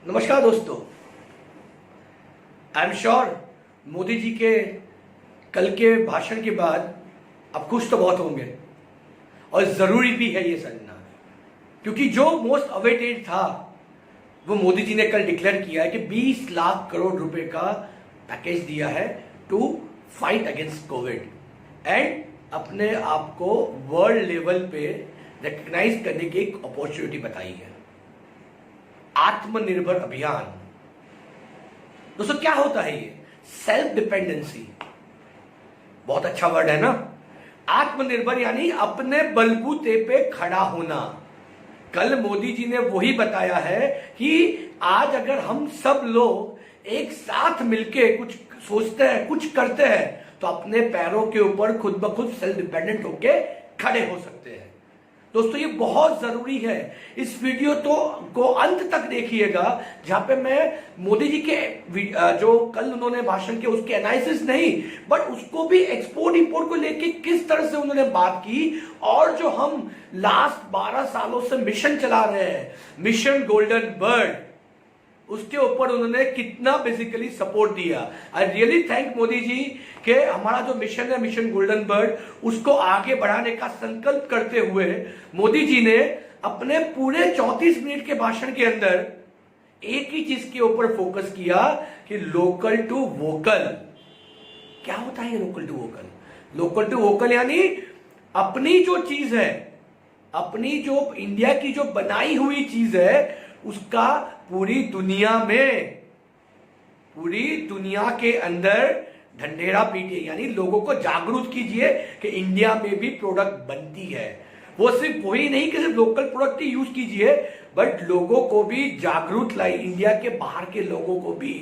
नमस्कार दोस्तों। आई am sure Modi ji के कल के भाषण के बाद आप खुश तो बहुत होंगे और जरूरी भी है ये समझना, क्योंकि जो मोस्ट अवेटेड था वो मोदी जी ने कल डिक्लेयर किया है कि 20 लाख करोड़ रुपए का पैकेज दिया है to fight against COVID and अपने आप को वर्ल्ड लेवल पे रिकग्नाइज करने की एक अपॉर्चुनिटी बताई है। आत्मनिर्भर अभियान दोस्तों क्या होता है? ये सेल्फ डिपेंडेंसी, बहुत अच्छा वर्ड है ना। आत्मनिर्भर यानी अपने बलबूते पे खड़ा होना। कल मोदी जी ने वही बताया है कि आज अगर हम सब लोग एक साथ मिलके कुछ सोचते हैं, कुछ करते हैं, तो अपने पैरों के ऊपर खुद ब खुद सेल्फ डिपेंडेंट होके खड़े हो सकते हैं। दोस्तों ये बहुत जरूरी है। इस वीडियो को अंत तक देखिएगा, जहां पे मैं मोदी जी के जो कल उन्होंने भाषण के उसके एनालिसिस नहीं, बट उसको भी एक्सपोर्ट इंपोर्ट को लेके किस तरह से उन्होंने बात की, और जो हम लास्ट 12 सालों से मिशन चला रहे हैं, मिशन गोल्डन बर्ड, उसके ऊपर उन्होंने कितना बेसिकली सपोर्ट दिया। I really thank Modi ji कि हमारा जो मिशन है, मिशन गोल्डन बर्ड, उसको आगे बढ़ाने का संकल्प करते हुए मोदी जी ने अपने पूरे 34 मिनट के भाषण के अंदर एक ही चीज के ऊपर फोकस किया कि लोकल टू वोकल। क्या होता है local to vocal? Local to vocal यानी अपनी जो चीज है, अपनी जो इंडिया की जो बनाई हुई चीज है, उसका पूरी दुनिया के अंदर ढंढेरा पीटिए, यानी लोगों को जागरूक कीजिए कि इंडिया में भी प्रोडक्ट बनती है। वो सिर्फ वही नहीं कि सिर्फ लोकल प्रोडक्ट ही यूज कीजिए, बट लोगों को भी जागरूक लाई, इंडिया के बाहर के लोगों को भी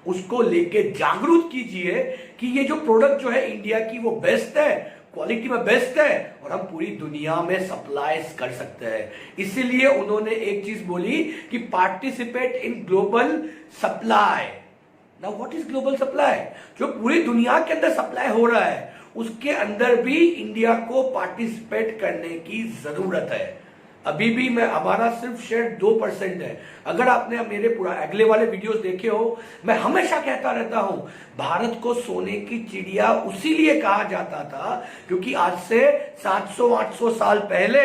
उसको लेके जागरूक कीजिए कि ये जो प्रोडक्ट जो है इंडिया की वो बेस्ट है, क्वालिटी में बेस्ट है, और हम पूरी दुनिया में सप्लाई कर सकते हैं। इसीलिए उन्होंने एक चीज बोली कि participate in global supply. Now what is global supply? जो पूरी दुनिया के अंदर सप्लाई हो रहा है, उसके अंदर भी इंडिया को पार्टिसिपेट करने की जरूरत है। अभी भी हमारा सिर्फ शेयर 2% है। अगर आपने मेरे पूरा अगले वाले वीडियोस देखे हो, मैं हमेशा कहता रहता हूं, भारत को सोने की चिड़िया उसीलिए कहा जाता था क्योंकि आज से 700-800 साल पहले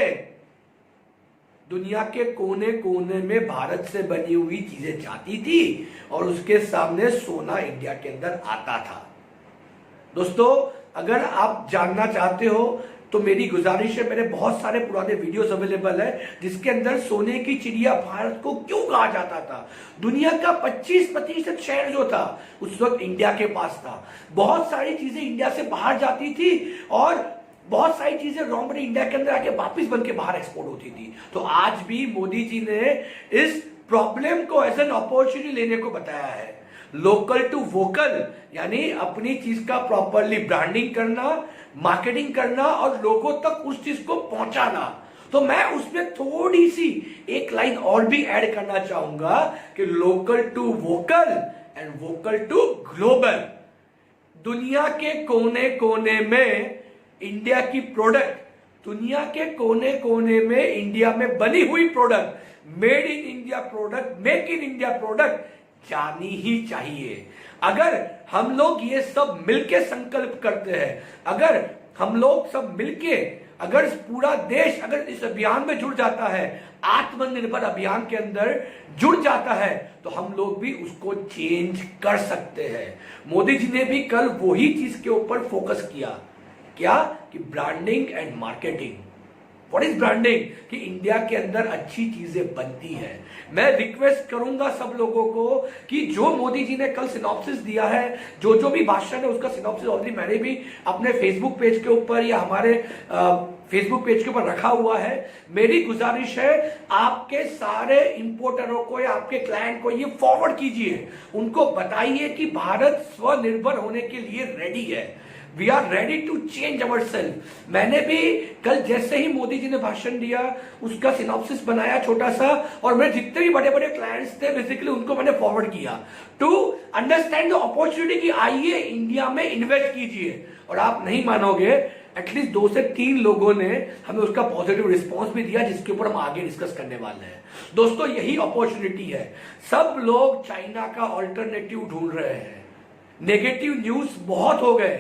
दुनिया के कोने कोने में भारत से बनी हुई चीजें जाती थी और उसके सामने सोना इंडिया के अंदर आता था। दोस्तों अगर आप जानना चाहते हो तो मेरी गुजारिश है, मेरे बहुत सारे पुराने वीडियोस अवेलेबल है जिसके अंदर सोने की चिड़िया भारत को क्यों कहा जाता था। दुनिया का 25% शेयर जो था उस वक्त इंडिया के पास था। बहुत सारी चीजें इंडिया से बाहर जाती थी और बहुत सारी चीजें रॉ मटेरियल इंडिया के अंदर आके वापिस बन के बाहर एक्सपोर्ट होती थी। तो आज भी मोदी जी ने इस प्रॉब्लम को एज एन अपॉर्चुनिटी लेने को बताया है। लोकल टू वोकल यानी अपनी चीज का प्रॉपरली ब्रांडिंग करना, मार्केटिंग करना और लोगों तक उस चीज को पहुंचाना। तो मैं उसमें थोड़ी सी एक लाइन और भी ऐड करना चाहूंगा कि local to vocal and vocal to global. दुनिया के कोने कोने में इंडिया की प्रोडक्ट, दुनिया के कोने कोने में इंडिया में बनी हुई product, made in India product, make in India product जानी ही चाहिए। अगर हम लोग ये सब मिलके संकल्प करते हैं, अगर हम लोग सब मिलके, अगर पूरा देश अगर इस अभियान में जुड़ जाता है, आत्मनिर्भर अभियान के अंदर जुड़ जाता है, तो हम लोग भी उसको चेंज कर सकते हैं। मोदी जी ने भी कल वही चीज के ऊपर फोकस किया। क्या? कि branding and marketing. What is branding? कि इंडिया के अंदर अच्छी चीजें बनती हैं। मैं रिक्वेस्ट करूंगा सब लोगों को कि जो मोदी जी ने कल सिनॉप्सिस दिया है, जो भी भाषण है, उसका सिनॉप्सिस ऑलरेडी मैंने भी अपने फेसबुक पेज के ऊपर या हमारे फेसबुक पेज के ऊपर रखा हुआ है। मेरी गुजारिश है आपके सारे इंपोर्टरों को या आपके क्लाइंट को ये फॉरवर्ड कीजिए, उनको बताइए कि भारत स्वनिर्भर होने के लिए रेडी है। We are ready to change our self. मैंने भी कल जैसे ही मोदी जी ने भाषण दिया उसका सिनॉप्सिस बनाया छोटा सा, और मेरे जितने भी बड़े बड़े क्लाइंट्स थे बेसिकली उनको मैंने फॉरवर्ड किया टू अंडरस्टैंड द अपॉर्चुनिटी कि आइए इंडिया में इन्वेस्ट कीजिए। और आप नहीं मानोगे, एटलीस्ट 2 से 3 लोगों ने हमें उसका पॉजिटिव रिस्पॉन्स भी दिया, जिसके ऊपर हम आगे डिस्कस करने वाले हैं। दोस्तों यही अपॉर्चुनिटी है। सब लोग चाइना का ऑल्टरनेटिव ढूंढ रहे हैं, नेगेटिव न्यूज बहुत हो गए,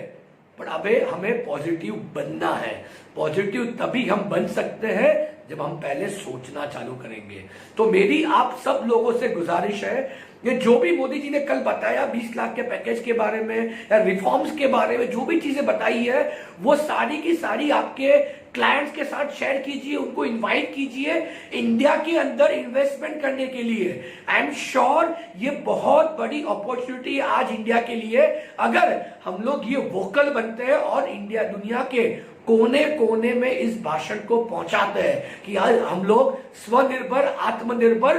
पर अबे हमें पॉजिटिव बनना है। पॉजिटिव तभी हम बन सकते हैं जब हम पहले सोचना चालू करेंगे। तो मेरी आप सब लोगों से गुजारिश है, ये जो भी मोदी जी ने कल बताया 20 लाख के पैकेज के बारे में या रिफॉर्म्स के बारे में, जो भी चीजें बताई है वो सारी की सारी आपके क्लाइंट्स के साथ शेयर कीजिए, उनको इनवाइट कीजिए इंडिया के अंदर इन्वेस्टमेंट करने के लिए। आई एम श्योर ये बहुत बड़ी अपॉर्चुनिटी है आज इंडिया के लिए, अगर हम लोग ये वोकल बनते हैं और इंडिया दुनिया के कोने कोने में इस भाषण को पहुंचाते हैं कि आज हम लोग स्वनिर्भर आत्मनिर्भर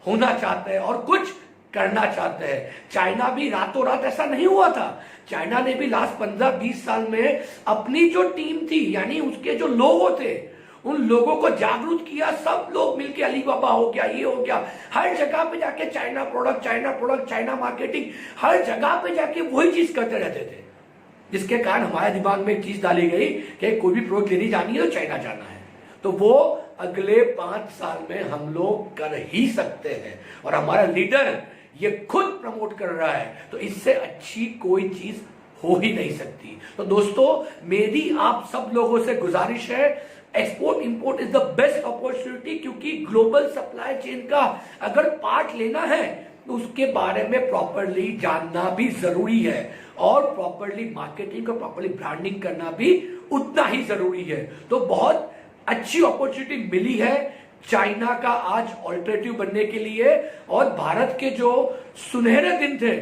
होना चाहते हैं और कुछ करना चाहते हैं। चाइना भी रातों रात ऐसा नहीं हुआ था। चाइना ने भी लास्ट 15-20 साल में अपनी जो टीम थी, यानी उसके जो लोग थे, उन लोगों को जागरूक किया। सब लोग मिलके अलीबाबा हो गया, ये हो गया, हर जगह पे जाके चाइना प्रोडक्ट, चाइना मार्केटिंग, हर जगह पे जाके वही चीज करते रहते थे, जिसके कारण हमारे दिमाग में एक चीज डाली गई कि कोई भी प्रोडक्ट लेनी जानी है तो चाइना जाना है। तो वो अगले 5 साल में हम लोग कर ही सकते हैं और हमारा लीडर ये खुद प्रमोट कर रहा है, तो इससे अच्छी कोई चीज हो ही नहीं सकती। तो दोस्तों मेरी आप सब लोगों से गुजारिश है, export import is the best opportunity, क्योंकि ग्लोबल सप्लाई चेन का अगर पार्ट लेना है तो उसके बारे में प्रॉपरली जानना भी जरूरी है और प्रॉपरली मार्केटिंग और प्रॉपरली ब्रांडिंग करना भी उतना ही जरूरी है। तो बहुत अच्छी अपॉर्चुनिटी मिली है चाइना का आज ऑल्टरनेटिव बनने के लिए, और भारत के जो सुनहरे दिन थे,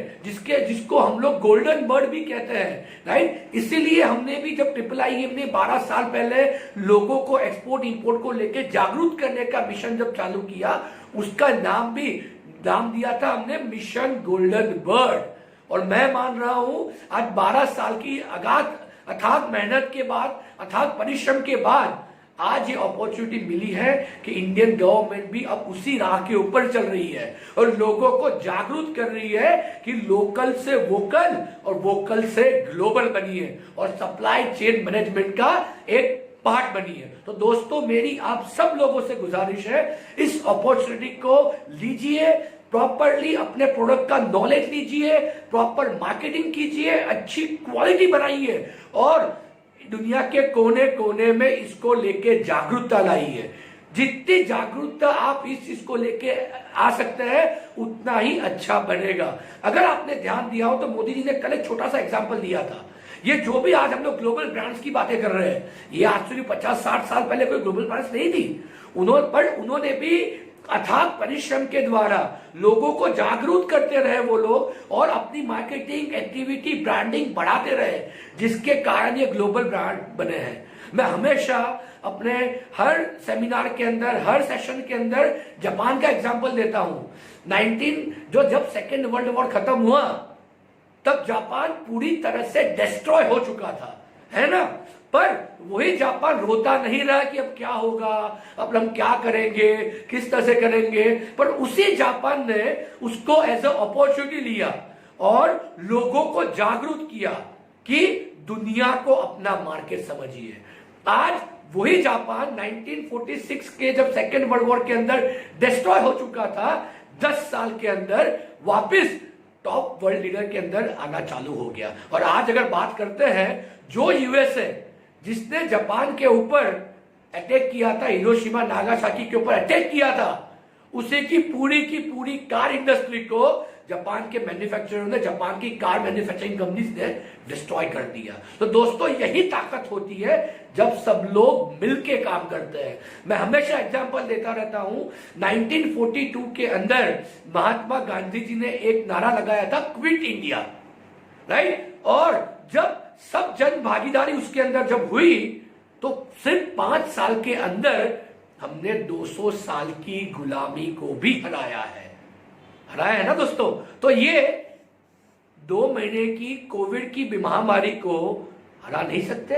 जिसको हम लोग गोल्डन बर्ड भी कहते हैं, राइट, इसीलिए हमने भी जब IIIM ने 12 साल पहले लोगों को एक्सपोर्ट इंपोर्ट को लेकर जागरूक करने का मिशन जब चालू किया, उसका नाम दिया था हमने मिशन गोल्डन बर्ड। और मैं मान रहा हूं आज 12 साल की अथाक मेहनत के बाद, अथाक परिश्रम के बाद आज ये अपॉर्चुनिटी मिली है कि इंडियन गवर्नमेंट भी अब उसी राह के ऊपर चल रही है और लोगों को जागरूक कर रही है कि लोकल से वोकल और वोकल से ग्लोबल बनिए और सप्लाई चेन मैनेजमेंट का एक पार्ट बनिए। तो दोस्तों मेरी आप सब लोगों से गुजारिश है, इस अपॉर्चुनिटी को लीजिए, प्रॉपरली अपने प्रोडक्ट का नॉलेज लीजिए, प्रॉपर मार्केटिंग कीजिए, अच्छी क्वालिटी बनाइए और दुनिया के कोने कोने में इसको लेके जागरूकता लाइए। जितनी जागरूकता आप इस चीज को लेके आ सकते हैं उतना ही अच्छा बनेगा। अगर आपने ध्यान दिया हो तो मोदी जी ने कल एक छोटा सा एग्जांपल दिया था। ये जो भी आज हम लोग ग्लोबल ब्रांड्स की बातें कर रहे हैं, ये आज से 50-60 साल पहले कोई ग्लोबल ब्रांड्स नहीं थी। उन्होंने भी अथाक परिश्रम के द्वारा लोगों को जागरूक करते रहे वो लोग और अपनी मार्केटिंग एक्टिविटी ब्रांडिंग बढ़ाते रहे, जिसके कारण ये ग्लोबल ब्रांड बने हैं। मैं हमेशा अपने हर सेमिनार के अंदर, हर सेशन के अंदर जापान का एग्जांपल देता हूं। जब सेकेंड वर्ल्ड वॉर खत्म हुआ तब जापान पूरी तरह से डिस्ट्रॉय हो चुका था, है ना, पर वही जापान रोता नहीं रहा कि अब क्या होगा, अब हम क्या करेंगे, किस तरह से करेंगे, पर उसी जापान ने उसको एज अ अपॉर्चुनिटी लिया और लोगों को जागरूक किया कि दुनिया को अपना मार्केट समझिए। आज वही जापान 1946 के जब सेकेंड वर्ल्ड वॉर के अंदर डिस्ट्रॉय हो चुका था, 10 साल के अंदर वापस टॉप वर्ल्ड लीडर के अंदर आना चालू हो गया। और आज अगर बात करते हैं, जो यूएसए जिसने जापान के ऊपर अटैक किया था, हिरोशिमा नागासाकी के ऊपर अटैक किया था, उसे की पूरी कार इंडस्ट्री को जापान के मैन्युफैक्चरर ने, जापान की कार मैन्युफैक्चरिंग कंपनीज ने डिस्ट्रॉय कर दिया। तो दोस्तों यही ताकत होती है जब सब लोग मिलके काम करते हैं। मैं हमेशा एग्जांपल देता रहता हूं, 1942 के अंदर महात्मा गांधी जी ने एक नारा लगाया था, क्विट इंडिया, राइट, और जब सब जन भागीदारी उसके अंदर जब हुई तो सिर्फ 5 साल के अंदर हमने 200 साल की गुलामी को भी हराया है ना दोस्तों। तो ये 2 महीने की कोविड की महामारी को हरा नहीं सकते,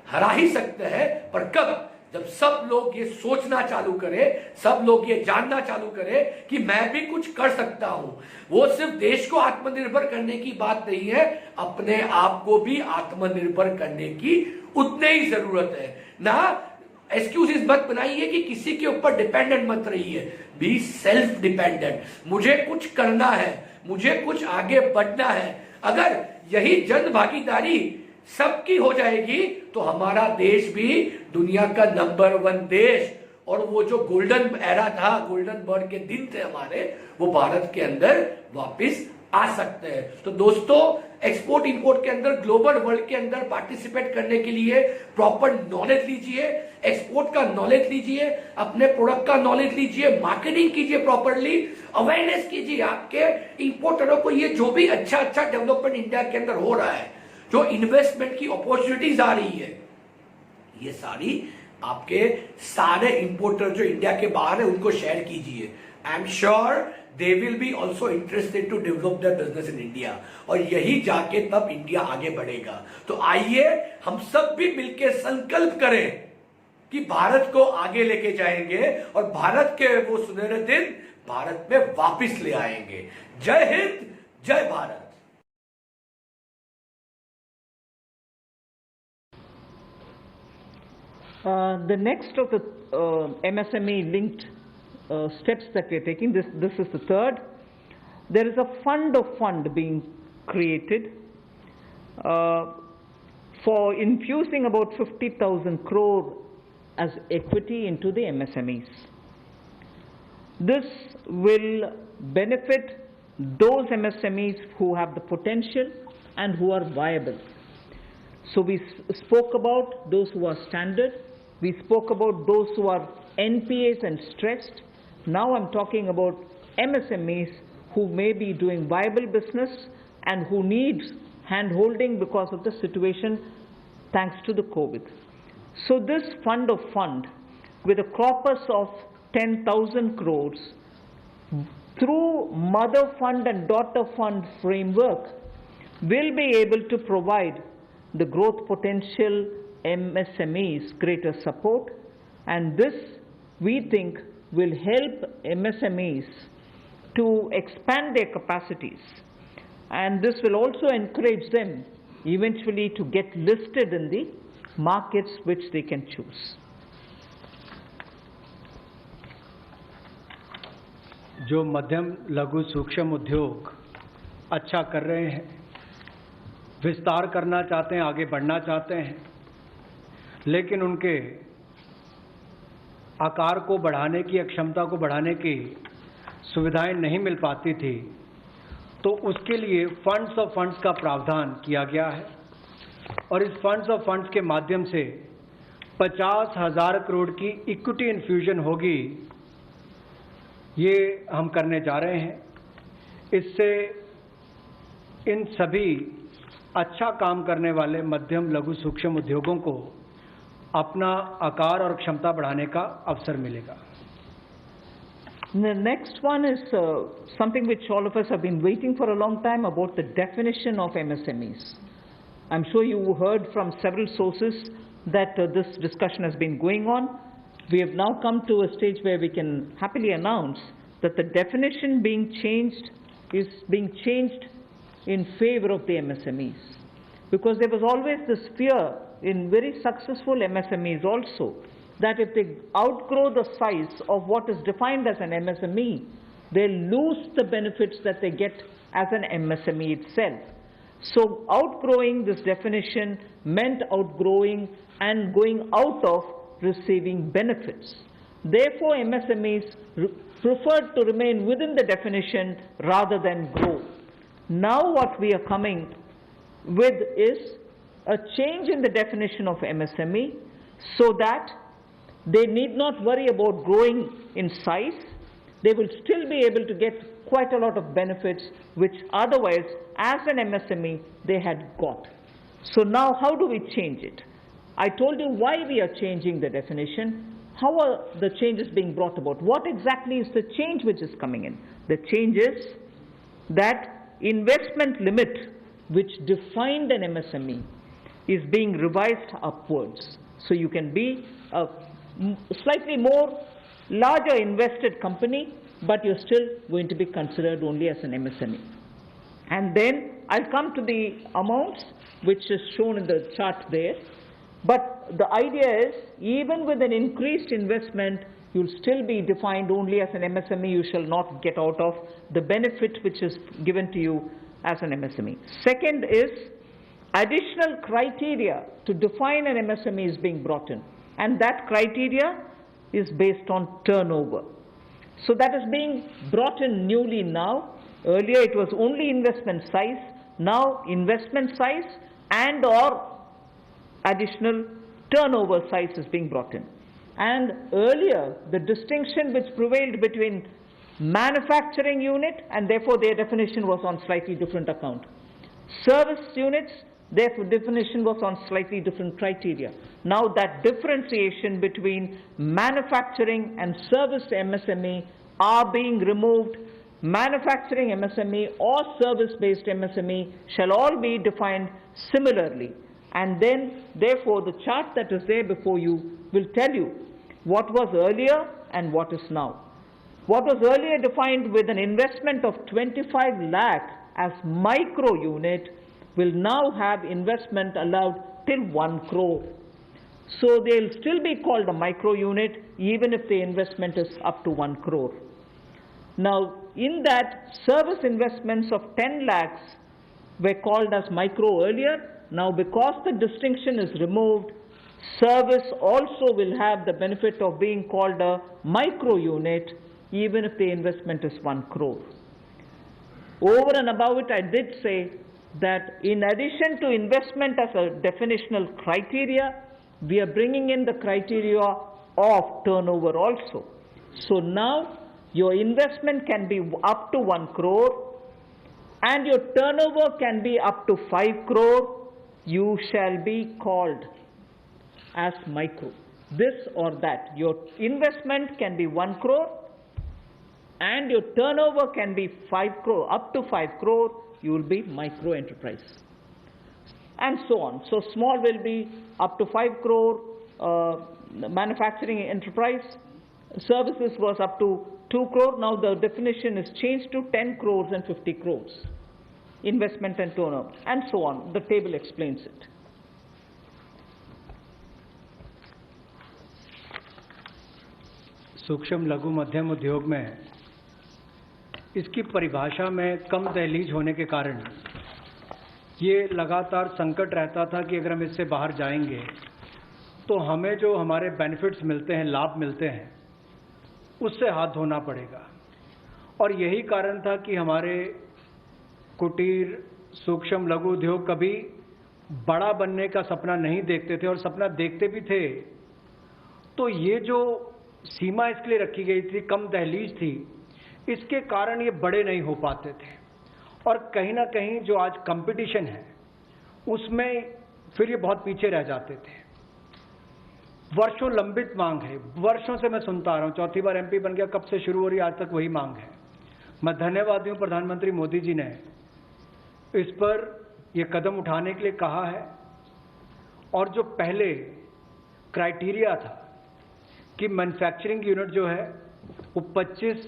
हरा ही सकते हैं, पर कब, जब सब लोग ये सोचना चालू करें, सब लोग ये जानना चालू करें कि मैं भी कुछ कर सकता हूं। वो सिर्फ देश को आत्मनिर्भर करने की बात नहीं है, अपने आप को भी आत्मनिर्भर करने की उतने ही जरूरत है ना। एक्सक्यूजेस मत बनाइए कि किसी के ऊपर डिपेंडेंट मत रहिए, बी सेल्फ डिपेंडेंट। मुझे कुछ करना है, मुझे कुछ आगे बढ़ना है। अगर यही जन भागीदारी सबकी हो जाएगी तो हमारा देश भी दुनिया का नंबर 1 देश, और वो जो गोल्डन एरा था, गोल्डन बर्ड के दिन थे हमारे, वो भारत के अंदर वापस आ सकते हैं। तो दोस्तों, एक्सपोर्ट इंपोर्ट के अंदर, ग्लोबल वर्ल्ड के अंदर पार्टिसिपेट करने के लिए प्रॉपर नॉलेज लीजिए, एक्सपोर्ट का नॉलेज लीजिए, अपने प्रोडक्ट का नॉलेज लीजिए, मार्केटिंग कीजिए प्रॉपरली, अवेयरनेस कीजिए आपके इंपोर्टरों को। ये जो भी अच्छा अच्छा डेवलपमेंट इंडिया के अंदर हो रहा है, जो इन्वेस्टमेंट की अपॉर्चुनिटीज आ रही है, ये सारी आपके सारे इंपोर्टर जो इंडिया के बाहर है उनको शेयर कीजिए। I am sure they will be also interested to develop their business in India, और यही जाके तब इंडिया आगे बढ़ेगा। तो आइए हम सब भी मिलकर संकल्प करें कि भारत को आगे लेके जाएंगे और भारत के वो सुनहरे दिन भारत में वापस ले आएंगे। जय हिंद, जय Bharat. The next of the MSME linked steps that we are taking, this is the third. There is a fund of fund being created for infusing about 50,000 crore as equity into the MSMEs. This will benefit those MSMEs who have the potential and who are viable. So we spoke about those who are standard, we spoke about those who are NPAs and stressed. Now I'm talking about MSMEs who may be doing viable business and who needs hand-holding because of the situation thanks to the COVID. So this fund of fund, with a corpus of 10,000 crores, through mother fund and daughter fund framework, will be able to provide the growth potential MSMEs greater support, and this we think will help MSMEs to expand their capacities, and this will also encourage them eventually to get listed in the markets which they can choose. जो मध्यम लघु सूक्ष्म उद्योग अच्छा कर रहे हैं, विस्तार करना चाहते हैं, आगे बढ़ना चाहते हैं, लेकिन उनके आकार को बढ़ाने की, क्षमता को बढ़ाने की सुविधाएं नहीं मिल पाती थी, तो उसके लिए फंड्स ऑफ फंड्स का प्रावधान किया गया है। और इस फंड्स ऑफ फंड्स के माध्यम से 50,000 करोड़ की इक्विटी इन्फ्यूजन होगी, ये हम करने जा रहे हैं। इससे इन सभी अच्छा काम करने वाले मध्यम लघु सूक्ष्म उद्योगों को अपना आकार और क्षमता बढ़ाने का अवसर मिलेगा। The next one is something which all of us have been waiting for a long time, about the definition of MSMEs. I'm sure you heard from several sources that this discussion has been going on. We have now come to a stage where we can happily announce that the definition being changed is being changed in favor of the MSMEs. Because there was always this fear in very successful MSMEs also, that if they outgrow the size of what is defined as an MSME, they lose the benefits that they get as an MSME itself. So outgrowing this definition meant outgrowing and going out of receiving benefits. Therefore, MSMEs preferred to remain within the definition rather than grow. Now what we are coming with is a change in the definition of MSME so that they need not worry about growing in size. They will still be able to get quite a lot of benefits which otherwise as an MSME they had got. So now how do we change it? I told you why we are changing the definition. How are the changes being brought about? What exactly is the change which is coming in? The change is that investment limit which defined an MSME is being revised upwards. So you can be a slightly more larger invested company, but you're still going to be considered only as an MSME. And then I'll come to the amounts which is shown in the chart there. But the idea is, even with an increased investment, you'll still be defined only as an MSME. You shall not get out of the benefit which is given to you as an MSME. Second is, additional criteria to define an MSME is being brought in, and that criteria is based on turnover. So that is being brought in newly now. Earlier it was only investment size. Now investment size and or additional turnover size is being brought in. And earlier the distinction which prevailed between manufacturing unit, and therefore their definition was on slightly different account. Service units, their definition was on slightly different criteria. Now that differentiation between manufacturing and service MSME are being removed. Manufacturing MSME or service-based MSME shall all be defined similarly. And then, therefore, the chart that is there before you will tell you what was earlier and what is now. What was earlier defined with an investment of 25 lakh as micro unit will now have investment allowed till 1 crore. So they'll still be called a micro unit even if the investment is up to 1 crore. Now, in that, service investments of 10 lakhs were called as micro earlier. Now, because the distinction is removed, service also will have the benefit of being called a micro unit even if the investment is 1 crore. Over and above it, I did say that in addition to investment as a definitional criteria, we are bringing in the criteria of turnover also. So now your investment can be up to 1 crore and your turnover can be up to 5 crore. You shall be called as micro. This or that. Your investment can be 1 crore and your turnover can be 5 crore, up to 5 crore, you will be micro enterprise. And so on. So small will be up to 5 crore, manufacturing enterprise. Services was up to 2 crore. Now the definition is changed to 10 crores and 50 crores. Investment and turnover, and so on. The table explains it. सूक्ष्म लघु मध्यम उद्योग में इसकी परिभाषा में कम दहलीज होने के कारण ये लगातार संकट रहता था कि अगर हम इससे बाहर जाएंगे तो हमें जो हमारे बेनिफिट्स मिलते हैं, लाभ मिलते हैं, उससे हाथ धोना पड़ेगा। और यही कारण था कि हमारे कुटीर सूक्ष्म लघु उद्योग कभी बड़ा बनने का सपना नहीं देखते थे, और सपना देखते भी थे तो ये जो सीमा इसके लिए रखी गई थी, कम दहलीज थी, इसके कारण ये बड़े नहीं हो पाते थे। और कहीं ना कहीं जो आज कंपटीशन है उसमें फिर ये बहुत पीछे रह जाते थे। वर्षों लंबित मांग है, वर्षों से मैं सुनता आ रहा हूं, चौथी बार एमपी बन गया, कब से शुरू हो रही, आज तक वही मांग है। मैं धन्यवादी हूं प्रधानमंत्री मोदी जी ने इस पर यह कदम उठाने के लिए कहा है। और जो पहले क्राइटेरिया था कि मैन्युफैक्चरिंग यूनिट जो है वो 25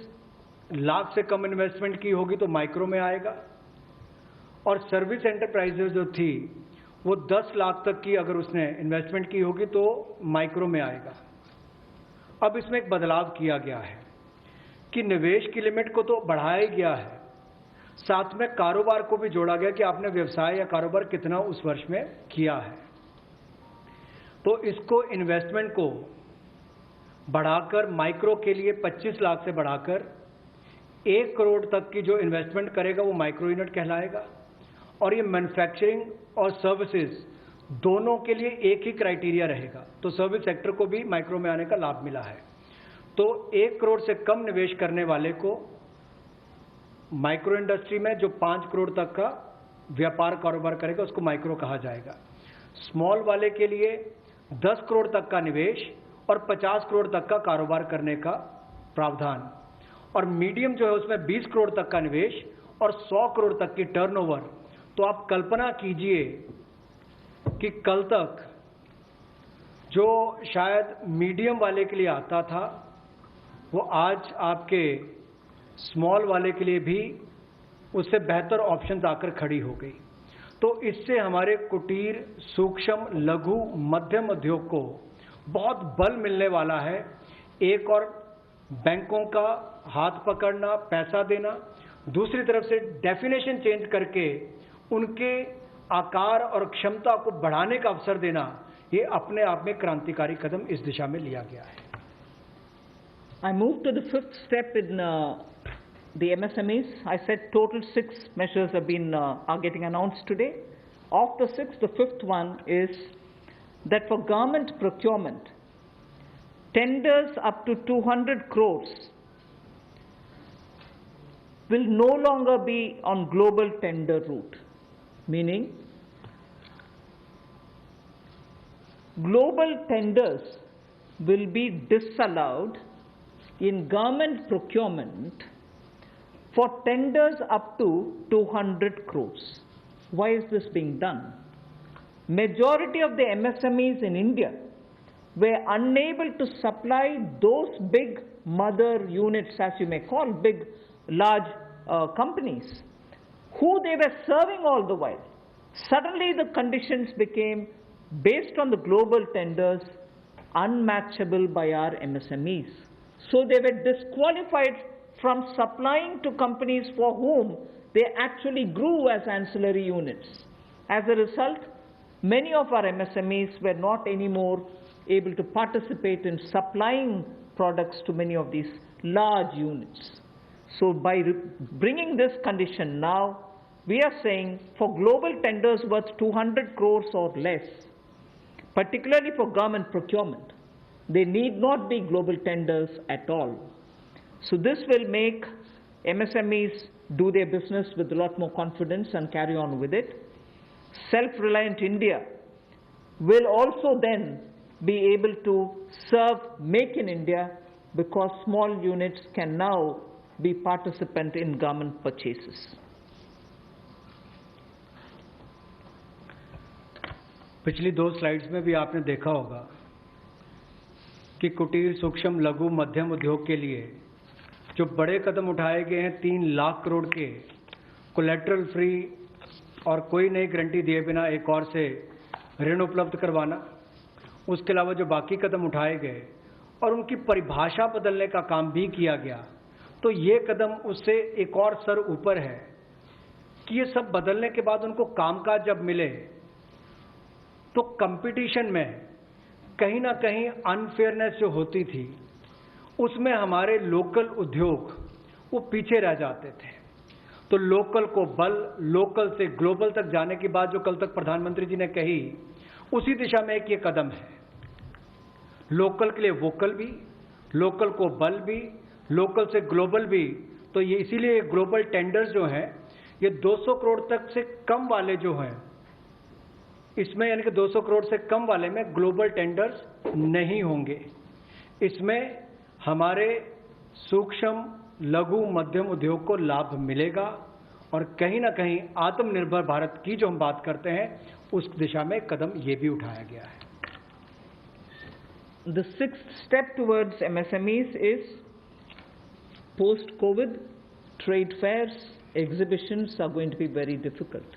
लाख से कम इन्वेस्टमेंट की होगी तो माइक्रो में आएगा, और सर्विस एंटरप्राइजेज जो थी वो 10 लाख तक की अगर उसने इन्वेस्टमेंट की होगी तो माइक्रो में आएगा। अब इसमें एक बदलाव किया गया है कि निवेश की लिमिट को तो बढ़ाया गया है, साथ में कारोबार को भी जोड़ा गया कि आपने व्यवसाय या कारोबार कितना उस वर्ष में किया है। तो इसको इन्वेस्टमेंट को बढ़ाकर माइक्रो के लिए 25 लाख से बढ़ाकर 1 करोड़ तक की जो इन्वेस्टमेंट करेगा वो माइक्रो यूनिट कहलाएगा। और ये मैन्युफैक्चरिंग और सर्विसेज दोनों के लिए एक ही क्राइटेरिया रहेगा, तो सर्विस सेक्टर को भी माइक्रो में आने का लाभ मिला है। तो 1 करोड़ से कम निवेश करने वाले को माइक्रो इंडस्ट्री में जो 5 करोड़ तक का व्यापार कारोबार करेगा उसको माइक्रो कहा जाएगा। स्मॉल वाले के लिए 10 करोड़ तक का निवेश और 50 करोड़ तक का कारोबार करने का प्रावधान, और मीडियम जो है उसमें 20 करोड़ तक का निवेश और 100 करोड़ तक की टर्नओवर। तो आप कल्पना कीजिए कि कल तक जो शायद मीडियम वाले के लिए आता था वो आज आपके स्मॉल वाले के लिए भी उससे बेहतर ऑप्शंस आकर खड़ी हो गई। तो इससे हमारे कुटीर, सूक्ष्म, लघु, मध्यम उद्योग को बहुत बल मिलने वाला है। एक और बैंकों का हाथ पकड़ना, पैसा देना, दूसरी तरफ से डेफिनेशन चेंज करके उनके आकार और क्षमता को बढ़ाने का अवसर देना, ये अपने आप में क्रांतिकारी कदम इस दिशा में लिया गया है। I move to the fifth step in the MSMEs. I said total 6 measures have been are getting announced today. Of the 6, the fifth one is that for government procurement, tenders up to 200 crores will no longer be on global tender route, meaning global tenders will be disallowed in government procurement for tenders up to 200 crores. Why is this being done? Majority of the MSMEs in India were unable to supply those big mother units, as you may call, big, large companies, who they were serving all the while. Suddenly the conditions became, based on the global tenders, unmatchable by our MSMEs. So they were disqualified from supplying to companies for whom they actually grew as ancillary units. As a result, many of our MSMEs were not anymore able to participate in supplying products to many of these large units. So by bringing this condition now, we are saying for global tenders worth 200 crores or less, particularly for government procurement, they need not be global tenders at all. So this will make MSMEs do their business with a lot more confidence and carry on with it. Self-reliant India will also then be able to serve Make in India, because small units can now be participant in government purchases. पिछली 2 slides में भी आपने देखा होगा कि कुटीर, सूक्ष्म, लघु, मध्यम उद्योग के लिए जो बड़े कदम उठाए गए हैं, 3 लाख करोड़ के कोलेटरल फ्री और कोई नई गारंटी दिए बिना एक और से ऋण उपलब्ध करवाना, उसके अलावा जो बाकी कदम उठाए गए और उनकी परिभाषा बदलने का काम भी किया गया, तो ये कदम उससे एक और स्तर ऊपर है कि ये सब बदलने के बाद उनको कामकाज जब मिले तो कंपटीशन में कहीं ना कहीं अनफेयरनेस जो होती थी, उसमें हमारे लोकल उद्योग वो पीछे रह जाते थे। तो लोकल को बल, लोकल से ग्लोबल तक जाने की बात जो कल तक प्रधानमंत्री जी ने कही, उसी दिशा में एक ये कदम है। लोकल के लिए वोकल भी, लोकल को बल भी, लोकल से ग्लोबल भी। तो ये इसीलिए ग्लोबल टेंडर्स जो हैं, ये 200 करोड़ तक से कम वाले जो हैं, इसमें यानी कि 200 करोड़ से कम वाले में ग्लोबल टेंडर्स नहीं होंगे। इसमें हमारे सूक्ष्म, लघु, मध्यम उद्योग को लाभ मिलेगा और कहीं ना कहीं आत्मनिर्भर भारत की जो हम बात करते हैं, उस दिशा में कदम ये भी उठाया गया है। The sixth step towards MSMEs is post-COVID trade fairs, exhibitions are going to be very difficult.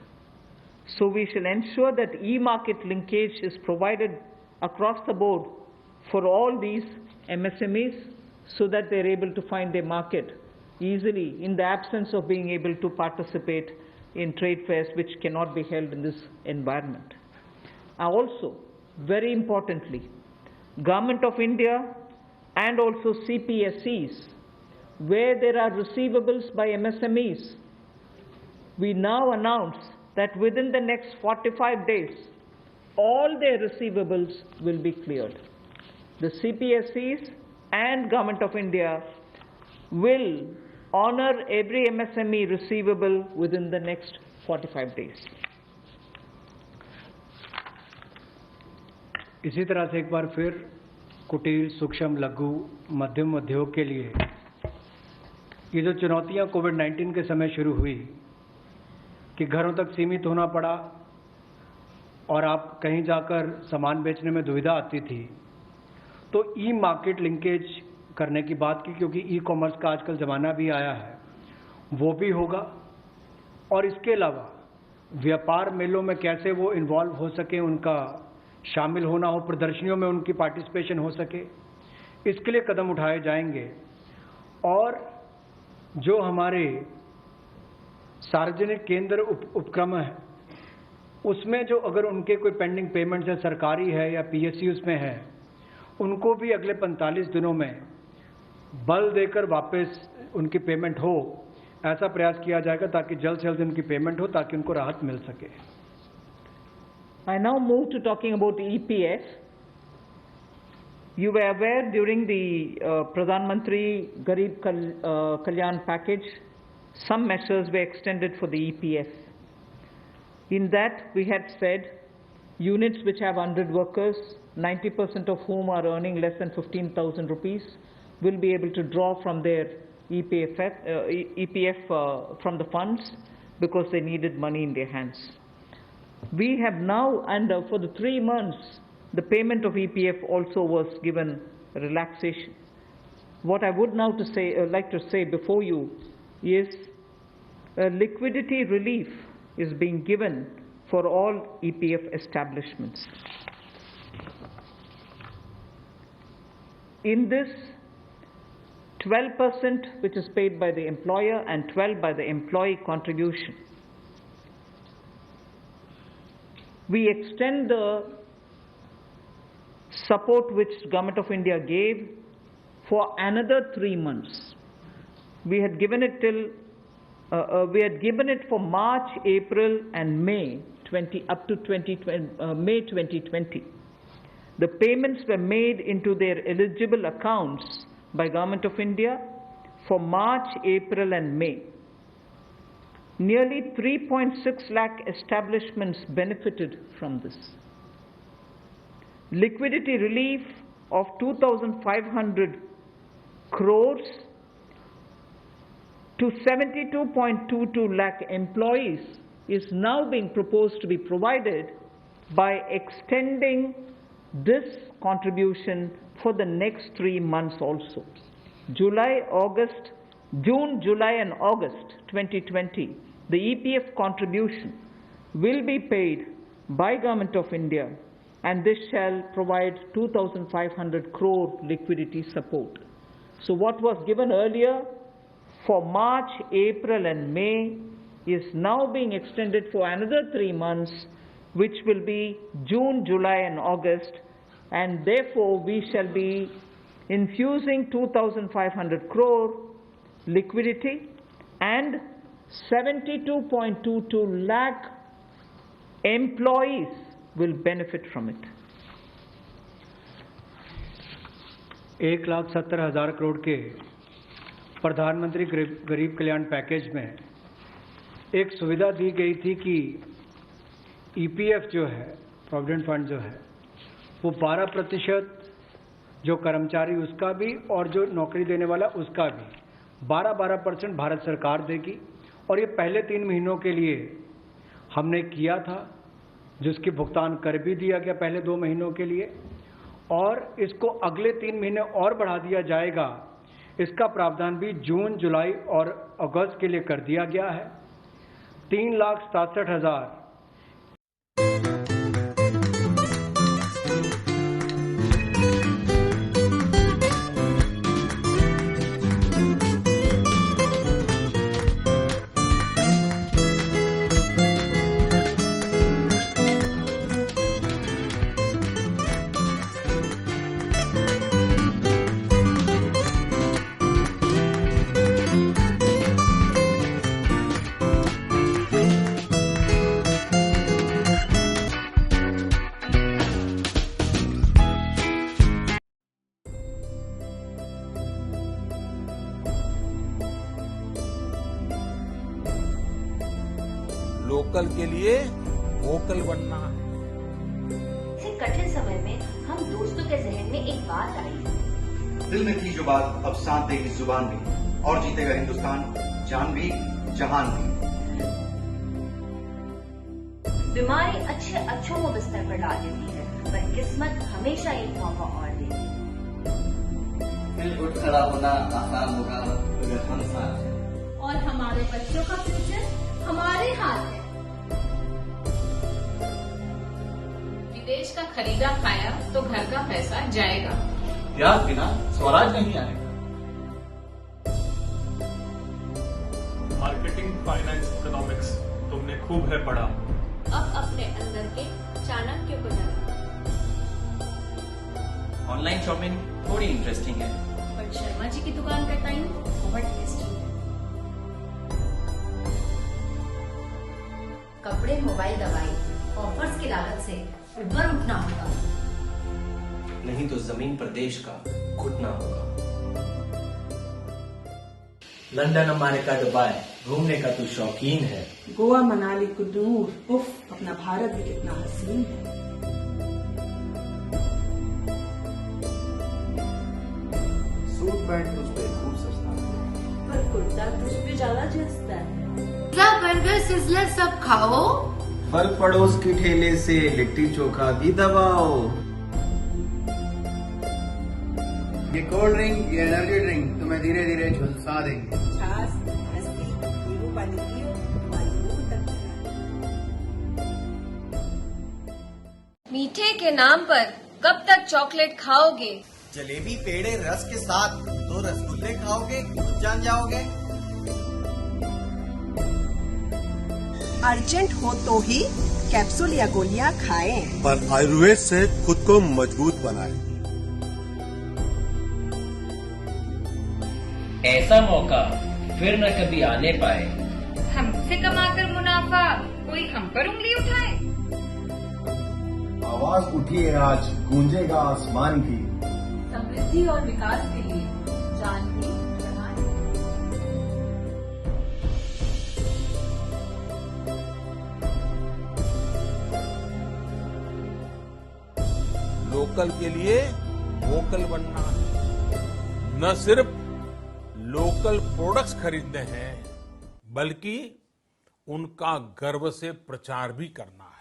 So we shall ensure that e-market linkage is provided across the board for all these MSMEs so that they're able to find their market easily in the absence of being able to participate in trade fairs which cannot be held in this environment. Also, very importantly, Government of India and also CPSEs, where there are receivables by MSMEs, we now announce that within the next 45 days, all their receivables will be cleared. The CPSEs and Government of India will honor every MSME receivable within the next 45 days. इसी तरह से एक बार फिर कुटीर, सूक्ष्म, लघु, मध्यम उद्योग के लिए ये जो चुनौतियां कोविड-19 के समय शुरू हुई कि घरों तक सीमित होना पड़ा और आप कहीं जाकर सामान बेचने में दुविधा आती थी, तो ई मार्केट लिंकेज करने की बात की, क्योंकि ई कॉमर्स का आजकल ज़माना भी आया है, वो भी होगा। और इसके अलावा व्यापार मेलों में कैसे वो इन्वॉल्व हो सके, उनका शामिल होना हो, प्रदर्शनियों में उनकी पार्टिसिपेशन हो सके, इसके लिए कदम उठाए जाएंगे। और जो हमारे सार्वजनिक केंद्र उपक्रम है, उसमें जो अगर उनके कोई पेंडिंग पेमेंट्स है, सरकारी है या पीएसयूज में है, उनको भी अगले 45 दिनों में बल देकर वापस उनकी पेमेंट हो, ऐसा प्रयास किया जाएगा ताकि जल्द से जल्द उनकी पेमेंट हो, ताकि उनको राहत मिल सके। I now move to talking about EPF. You were aware during the Pradhan Mantri Garib Kalyan package, some measures were extended for the EPF. In that, we had said units which have 100 workers, 90% of whom are earning less than 15,000 rupees, will be able to draw from their EPF from the funds because they needed money in their hands. We have now, and for the 3 months, the payment of EPF also was given relaxation. What I would now like to say before you is liquidity relief is being given for all EPF establishments. In this, 12% which is paid by the employer and 12% by the employee contribution. We extend the support which Government of India gave for another 3 months. We had given it for March, April, and May up to May 2020. The payments were made into their eligible accounts by Government of India for March, April, and May. Nearly 3.6 lakh establishments benefited from this. Liquidity relief of 2,500 crores to 72.22 lakh employees is now being proposed to be provided by extending this contribution for the next 3 months also. June, July, and August 2020, the EPF contribution will be paid by Government of India, and this shall provide 2,500 crore liquidity support. So what was given earlier for March, April, and May is now being extended for another 3 months, which will be June, July, and August, and therefore we shall be infusing 2,500 crore liquidity, and 72.22 lakh employees will benefit from it. 1,70,000 crore के प्रधानमंत्री गरीब कल्याण package में एक सुविधा दी गई थी कि EPF जो है, प्रोविडेंट फंड जो है, वो 12% जो कर्मचारी उसका भी और जो नौकरी देने वाला उसका भी 12% भारत सरकार देगी। और ये पहले 3 महीनों के लिए हमने किया था, जिसकी भुगतान कर भी दिया गया पहले 2 महीनों के लिए, और इसको अगले 3 महीने और बढ़ा दिया जाएगा। इसका प्रावधान भी जून, जुलाई और अगस्त के लिए कर दिया गया है। 3,67,000 लोकल के लिए वोकल बनना है। इस कठिन समय में हम दोस्तों के जहन में एक बात आई, दिल में थी जो बात अब साथ देगी जुबान भी, और जीतेगा हिंदुस्तान जान भी जहान भी। बीमारी अच्छों को बिस्तर पर डाल देती है, पर किस्मत हमेशा एक मौका और देती है। दिल उठ खड़ा होना आसान होगा अगर हम साथ हैं, और हमारे बच्चों का फ्यूचर हमारे हाथ है। खरीदा खाया तो घर का पैसा जाएगा। प्याज बिना स्वराज नहीं आएगा। मार्केटिंग, फाइनेंस, इकोनॉमिक्स तुमने खूब है पढ़ा। अब अपने अंदर के चाणक्य को जाना। ऑनलाइन शॉपिंग थोड़ी इंटरेस्टिंग है, बट शर्मा जी की दुकान का टाइम बहुत टेस्टी है। कपड़े, मोबाइल, दवाई, ऑफर्स की लागत से ऊपर उठना होगा, नहीं तो जमीन पर देश का घुटना होगा। लंदन, अमेरिका, दुबई घूमने का तू शौकीन है। गोवा, मनाली, कुल्लू, उफ, अपना भारत भी कितना हसीन है। सूट पैंट तुझ पे खूब सस्ता है, पर कुर्ता तुझ पे ज्यादा जचता है। पिज्जा, बर्गर, सिजलर सब खाओ, फल पड़ोस की ठेले से लिट्टी चोखा भी दबाओ। ये कोल्ड ड्रिंक, ये एनर्जी ड्रिंक तुम्हें धीरे धीरे झुलसा देंगे। छाछ, लस्सी, नींबू पानी पियो, तुम्हारी रूह तक मीठे के नाम पर कब तक चॉकलेट खाओगे? जलेबी, पेड़े, रस के साथ तो रसगुल्ले खाओगे, जान जाओगे। अर्जेंट हो तो ही कैप्सूल या गोलियां खाएं। पर आयुर्वेद से खुद को मजबूत बनाएं। ऐसा मौका फिर न कभी आने पाए। हमसे कमाकर मुनाफा कोई हम पर उंगली उठाए। आवाज उठी है आज, गूंजेगा आसमान की। समृद्धि और विकास के लिए जान भी जहान। लोकल के लिए वोकल बनना है। न सिर्फ लोकल प्रोडक्ट्स खरीदने हैं, बल्कि उनका गर्व से प्रचार भी करना है।